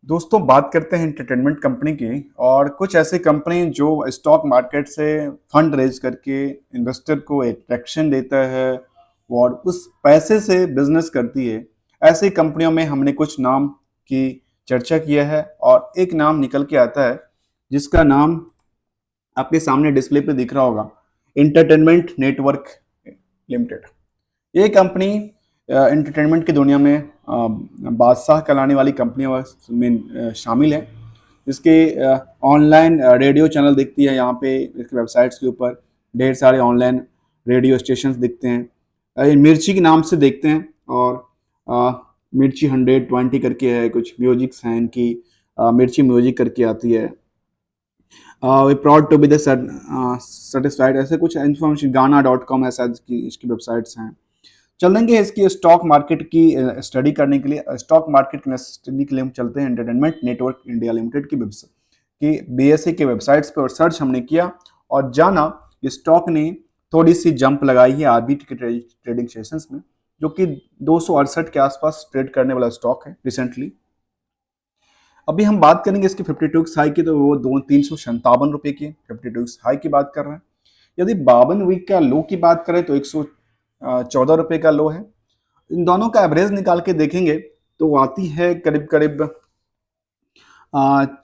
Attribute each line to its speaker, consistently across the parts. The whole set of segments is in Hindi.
Speaker 1: दोस्तों बात करते हैं एंटरटेनमेंट कंपनी की। और कुछ ऐसी कंपनी जो स्टॉक मार्केट से फंड रेज करके इन्वेस्टर को अट्रैक्शन देता है और उस पैसे से बिजनेस करती है। ऐसी कंपनियों में हमने कुछ नाम की चर्चा किया है और एक नाम निकल के आता है जिसका नाम आपके सामने डिस्प्ले पे दिख रहा होगा, एंटरटेनमेंट नेटवर्क लिमिटेड। ये कंपनी एंटरटेनमेंट की दुनिया में बादशाह कहलाने वाली कंपनियों में शामिल है। इसके ऑनलाइन रेडियो चैनल दिखती है यहाँ पे, इसके वेबसाइट्स के ऊपर ढेर सारे ऑनलाइन रेडियो स्टेशंस दिखते हैं। ये मिर्ची के नाम से देखते हैं और अ, मिर्ची 120 करके है, कुछ म्यूजिक्स हैं इनकी, मिर्ची म्यूजिक करके आती है। We proud to be the satisfied, ऐसे कुछ इन्फॉर्मेशन, गाना.com ऐसा इसकी वेबसाइट्स हैं। चलेंगे इसकी स्टॉक मार्केट की स्टडी करने के लिए। स्टॉक मार्केट की स्टडी के लिए हम चलते हैं एंटरटेनमेंट नेटवर्क इंडिया लिमिटेड की वेबसाइट की बीएसई के वेबसाइट्स पे और सर्च हमने किया और जाना स्टॉक ने थोड़ी सी जंप लगाई है आरबीटी के ट्रेडिंग सेशंस में, जो कि 268 के आसपास ट्रेड करने वाला स्टॉक है रिसेंटली। अभी हम बात करेंगे इसकी 52 हाई की, तो वो 357 रुपए की 52 हाई की बात कर रहे हैं। यदि 52 वीक का लो की बात करें तो 114 रुपए का लो है। इन दोनों का एवरेज निकाल के देखेंगे तो आती है करीब करीब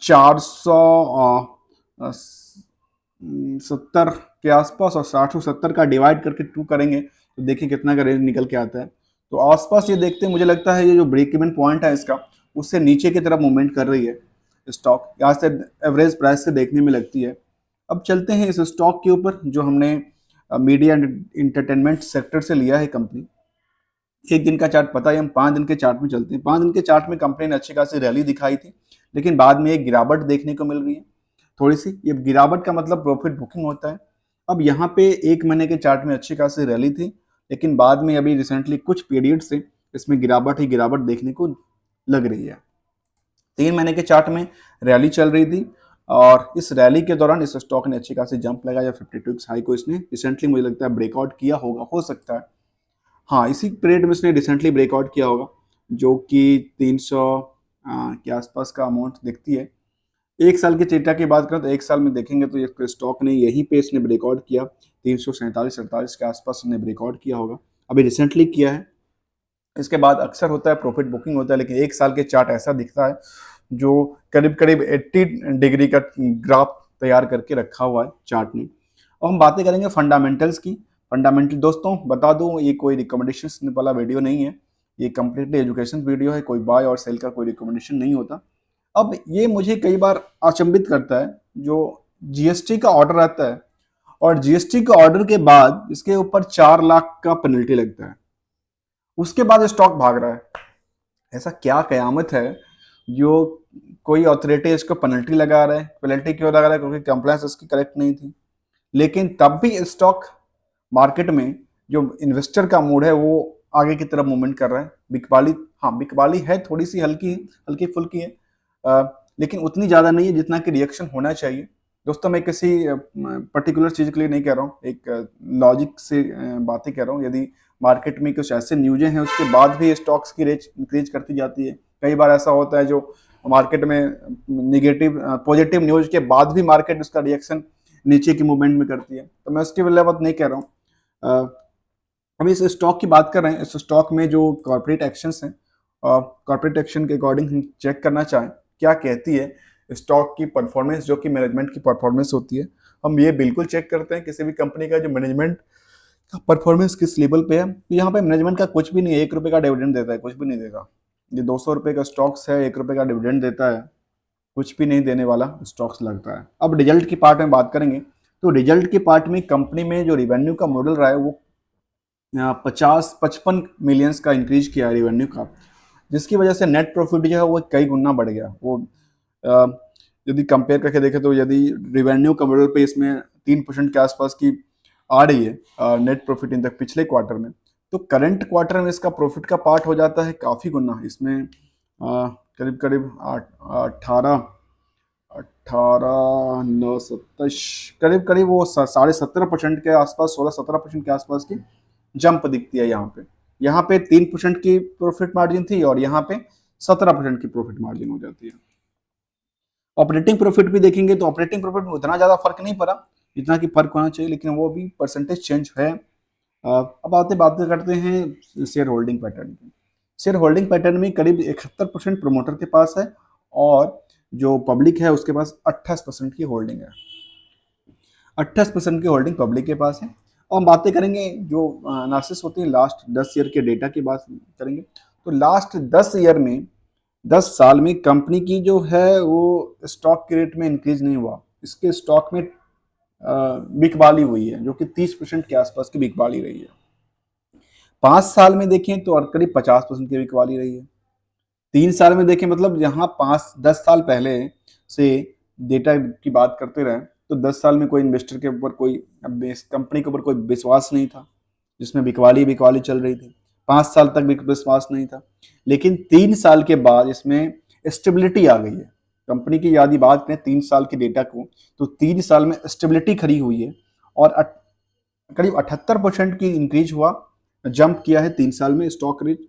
Speaker 1: 470 के आसपास, और 60 का डिवाइड करके 2 करेंगे तो देखिए कितना का रेंज निकल के आता है। तो आसपास ये देखते हैं, मुझे लगता है ये जो ब्रेक इवन पॉइंट है इसका, उससे नीचे की तरफ मूवमेंट कर रही है स्टॉक, यहाँ से एवरेज प्राइस से देखने में लगती है। अब चलते हैं इस स्टॉक के ऊपर जो हमने मीडिया एंड इंटरटेनमेंट सेक्टर से लिया है कंपनी। एक दिन का चार्ट पता है, हम 5 दिन के चार्ट में चलते हैं। 5 दिन के चार्ट में कंपनी ने अच्छी खासी रैली दिखाई थी, लेकिन बाद में एक गिरावट देखने को मिल रही है थोड़ी सी। ये गिरावट का मतलब प्रॉफिट बुकिंग होता है। अब यहाँ पे 1 महीने के चार्ट में अच्छी खासी रैली थी, लेकिन बाद में अभी रिसेंटली कुछ पीरियड से इसमें गिरावट ही गिरावट देखने को लग रही है। 3 महीने के चार्ट में रैली चल रही थी और इस रैली के दौरान इस स्टॉक ने अच्छी खासी जंप लगाया। 52 हाई को इसने रिसेंटली मुझे लगता है ब्रेकआउट किया होगा, हो सकता है। हाँ, इसी पीरियड में इसने रिसेंटली ब्रेकआउट किया होगा, जो कि 300 के आसपास का अमाउंट दिखती है। 1 साल की डेटा की बात करें तो 1 साल में देखेंगे तो ये स्टॉक ने यहीं पे इसने ब्रेकआउट किया, 347-47 के आसपास इसने ब्रेकआउट किया होगा, अभी रिसेंटली किया है। इसके बाद अक्सर होता है प्रॉफिट बुकिंग होता है, लेकिन 1 साल के चार्ट ऐसा दिखता है जो करीब करीब 80 डिग्री का ग्राफ तैयार करके रखा हुआ है चार्ट ने। और हम बातें करेंगे फंडामेंटल्स की। फंडामेंटल दोस्तों बता दूं, ये कोई रिकमेंडेशन वाला वीडियो नहीं है, ये कंप्लीटली एजुकेशन वीडियो है, कोई बाय और सेल का कोई रिकमेंडेशन नहीं होता। अब ये मुझे कई बार अचंभित करता है, जो जीएसटी का ऑर्डर आता है और जीएसटी के ऑर्डर के बाद इसके ऊपर 4 लाख का पेनल्टी लगता है, उसके बाद स्टॉक भाग रहा है। ऐसा क्या कयामत है जो कोई अथॉरिटी इसको पेनल्टी लगा रहा है? पेनल्टी क्यों लगा रहा है? क्योंकि कंप्लायंस इसकी करेक्ट नहीं थी। लेकिन तब भी स्टॉक मार्केट में जो इन्वेस्टर का मूड है वो आगे की तरफ मूवमेंट कर रहा है। बिकवाली, हाँ बिकवाली है, थोड़ी सी हल्की हल्की फुल्की है, लेकिन उतनी ज़्यादा नहीं है जितना कि रिएक्शन होना चाहिए। दोस्तों मैं किसी पर्टिकुलर चीज़ के लिए नहीं कह रहा हूँ, एक लॉजिक से बातें कह रहा हूँ। यदि मार्केट में कुछ ऐसे न्यूज़ें हैं उसके बाद भी स्टॉक्स की रेंज इंक्रीज करती जाती है। कई बार ऐसा होता है जो मार्केट में निगेटिव पॉजिटिव न्यूज़ के बाद भी मार्केट उसका रिएक्शन नीचे की मूवमेंट में करती है, तो मैं उसके बात नहीं कह रहा हूँ। अभी इस स्टॉक की बात कर रहे हैं। इस स्टॉक में जो कॉर्पोरेट एक्शंस हैं, कॉर्पोरेट एक्शन के अकॉर्डिंग हम चेक करना चाहें क्या कहती है स्टॉक की परफॉर्मेंस, जो कि मैनेजमेंट की परफॉर्मेंस होती है। हम ये बिल्कुल चेक करते हैं किसी भी कंपनी का जो मैनेजमेंट का परफॉर्मेंस किस लेवल पे है। तो यहाँ पे मैनेजमेंट का कुछ भी नहीं है, 1 रुपये का डिविडेंड देता है, कुछ भी नहीं देगा। ये 200 रुपये का स्टॉक्स है, 1 रुपये का डिविडेंड देता है, कुछ भी नहीं देने वाला स्टॉक्स लगता है। अब रिजल्ट की पार्ट में बात करेंगे तो रिजल्ट के पार्ट में कंपनी में जो रिवेन्यू का मॉडल रहा है वो 50-55 मिलियंस का इंक्रीज किया है रिवेन्यू का, जिसकी वजह से नेट प्रॉफिट जो है वो कई गुना बढ़ गया। वो अ, यदि कंपेयर करके देखें तो यदि रिवेन्यू का मॉडल पे इसमें 3% के आसपास की आ रही है नेट प्रॉफिट इन तक पिछले क्वार्टर में, तो करंट क्वार्टर में इसका प्रॉफिट का पार्ट हो जाता है काफ़ी गुना। इसमें करीब करीब 18 9 27 करीब करीब वो 17.5% के आसपास, 16-17% के आसपास की जंप दिखती है। यहाँ पे 3% की प्रॉफिट मार्जिन थी और यहाँ पे 17% की प्रॉफिट मार्जिन हो जाती है। ऑपरेटिंग प्रॉफिट भी देखेंगे तो ऑपरेटिंग प्रॉफिट में उतना ज़्यादा फर्क नहीं पड़ा जितना कि फर्क होना चाहिए, लेकिन वो भी परसेंटेज चेंज है। अब बातें करते हैं शेयर होल्डिंग पैटर्न की। शेयर होल्डिंग पैटर्न में करीब 71% प्रमोटर के पास है और जो पब्लिक है उसके पास 28% की होल्डिंग है। 28% की होल्डिंग पब्लिक के पास है। और हम बातें करेंगे जो एनालिसिस होती है लास्ट 10 ईयर के डेटा की बात करेंगे, तो लास्ट 10 ईयर में 10 साल में कंपनी की जो है वो स्टॉक के रेट में इंक्रीज नहीं हुआ, इसके स्टॉक में बिकवाली हुई है जो कि 30% के आसपास की बिकवाली रही है। 5 साल में देखें तो और करीब 50% की बिकवाली रही है। 3 साल में देखें मतलब यहाँ 5-10 साल पहले से डेटा की बात करते रहे तो 10 साल में कोई इन्वेस्टर के ऊपर कोई कंपनी के ऊपर कोई विश्वास नहीं था, जिसमें बिकवाली चल रही थी। 5 साल तक भी विश्वास नहीं था, लेकिन 3 साल के बाद इसमें स्टेबिलिटी आ गई है। कंपनी की यदि बात करें 3 साल के डेटा को, तो 3 साल में स्टेबिलिटी खड़ी हुई है और करीब 78% की इंक्रीज हुआ, जंप किया है 3 साल में स्टॉक रेट।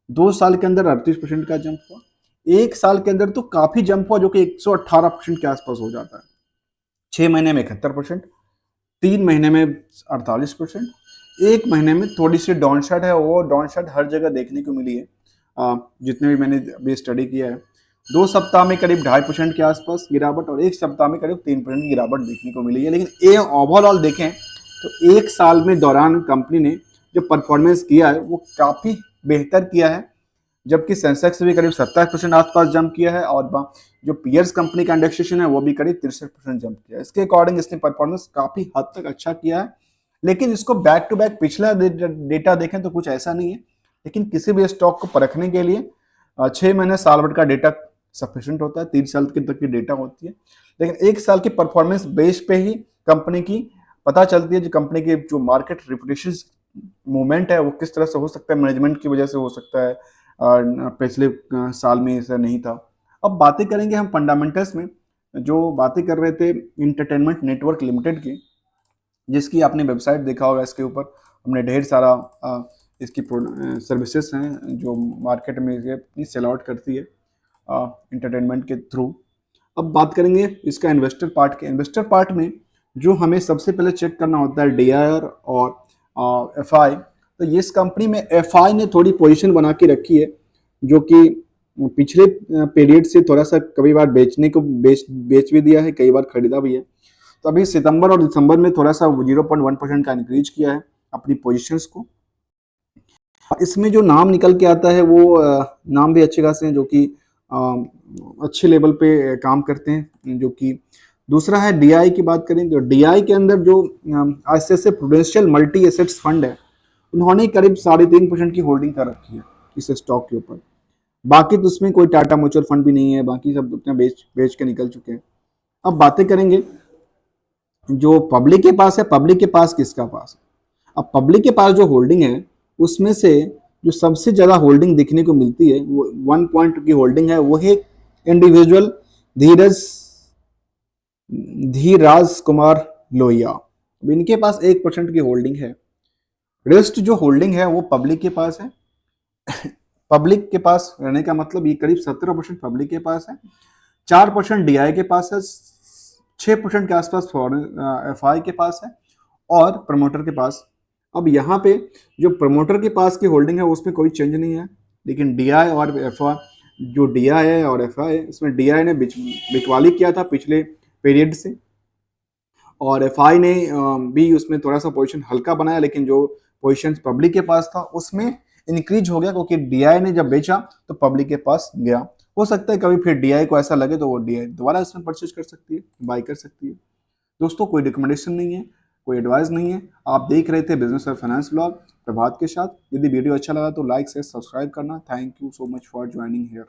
Speaker 1: 2 साल के अंदर 38% का जंप हुआ, 1 साल के अंदर तो काफी जंप हुआ जो कि 118% के आसपास हो जाता है। 6 महीने में 71%, 3 महीने में 48%, 1 महीने में थोड़ी सी डाउन साइड है। वो डाउन साइड हर जगह देखने को मिली है, जितने भी मैंने अभी स्टडी किया है। 2 सप्ताह में करीब 2.5% के आसपास गिरावट और 1 सप्ताह में करीब 3% की गिरावट देखने को मिली है। लेकिन ये ओवरऑल देखें तो 1 साल में दौरान कंपनी ने जो परफॉर्मेंस किया है वो काफ़ी बेहतर किया है, जबकि सेंसेक्स भी करीब 27% आसपास जंप किया है और जो पीयर्स कंपनी का इंडेक्सेशन है वो भी करीब 63% जंप किया है। इसके अकॉर्डिंग इसने परफॉर्मेंस काफ़ी हद तक अच्छा किया है। लेकिन इसको बैक टू बैक पिछला डेटा देखें तो कुछ ऐसा नहीं है, लेकिन किसी भी स्टॉक को परखने के लिए 6 महीने साल भर का डेटा सफिशिएंट होता है, 3 साल तक की डेटा होती है। लेकिन 1 साल की परफॉर्मेंस बेस पे ही कंपनी की पता चलती है, जो कंपनी की जो मार्केट रेपुटेशन मूवमेंट है वो किस तरह से हो सकता है, मैनेजमेंट की वजह से हो सकता है, पिछले साल में ऐसा नहीं था। अब बातें करेंगे हम फंडामेंटल्स में, जो बातें कर रहे थे इंटरटेनमेंट नेटवर्क लिमिटेड की, जिसकी आपने वेबसाइट देखा होगा। इसके ऊपर हमने ढेर सारा इसकी सर्विसेज हैं जो मार्केट में अपनी सेल आउट करती है इंटरटेनमेंट के थ्रू। अब बात करेंगे इसका इन्वेस्टर पार्ट के। इन्वेस्टर पार्ट में जो हमें सबसे पहले चेक करना होता है DIR और FI। तो इस कंपनी में FI ने थोड़ी पोजीशन बना के रखी है, जो कि पिछले पीरियड से थोड़ा सा कई बार बेच भी दिया है, कई बार खरीदा भी है। तो अभी सितंबर और दिसंबर में थोड़ा सा 0.1% का इंक्रीज किया है अपनी पोजीशंस को। इसमें जो नाम निकल के आता है वो नाम भी अच्छे खासे हैं जो कि अच्छे लेवल पे काम करते हैं। जो कि दूसरा है DI की बात करें तो DI के अंदर जो ICICI prudential multi assets fund है, उन्होंने करीब 3.5% की होल्डिंग कर रखी है इस स्टॉक के ऊपर। बाकी तो उसमें कोई टाटा म्यूचुअल फंड भी नहीं है, बाकी सब अपना बेच के निकल चुके हैं। अब बातें करेंगे जो पब्लिक के पास है, पब्लिक के पास किसका पास है। अब पब्लिक के पास जो होल्डिंग है उसमें से जो सबसे ज्यादा होल्डिंग देखने को मिलती है वो 1 पॉइंट की होल्डिंग है, वो है इंडिविजुअल धीराज कुमार लोहिया। इनके पास 1% की होल्डिंग है। रेस्ट जो होल्डिंग है वो पब्लिक के पास है। पब्लिक के पास रहने का मतलब ये करीब 17% पब्लिक के पास है, 4% DI के पास है, 6% के आसपास FI के पास है और प्रमोटर के पास। अब यहाँ पे जो प्रमोटर के पास की होल्डिंग है उसमें कोई चेंज नहीं है, लेकिन DI और FI, जो DI है और FI है, इसमें DI ने बिकवाली किया था पिछले पीरियड से और FI ने भी उसमें थोड़ा सा पोजीशन हल्का बनाया, लेकिन जो पोजीशन पब्लिक के पास था उसमें इंक्रीज हो गया, क्योंकि DI ने जब बेचा तो पब्लिक के पास गया। हो सकता है कभी फिर DI को ऐसा लगे तो वो DI दोबारा इसमें परचेज कर सकती है, बाय कर सकती है। दोस्तों कोई रिकमेंडेशन नहीं है, कोई एडवाइस नहीं है। आप देख रहे थे बिजनेस और फाइनेंस ब्लॉग प्रभात के साथ। यदि वीडियो अच्छा लगा तो लाइक शेयर सब्सक्राइब करना। Thank you so much for joining here.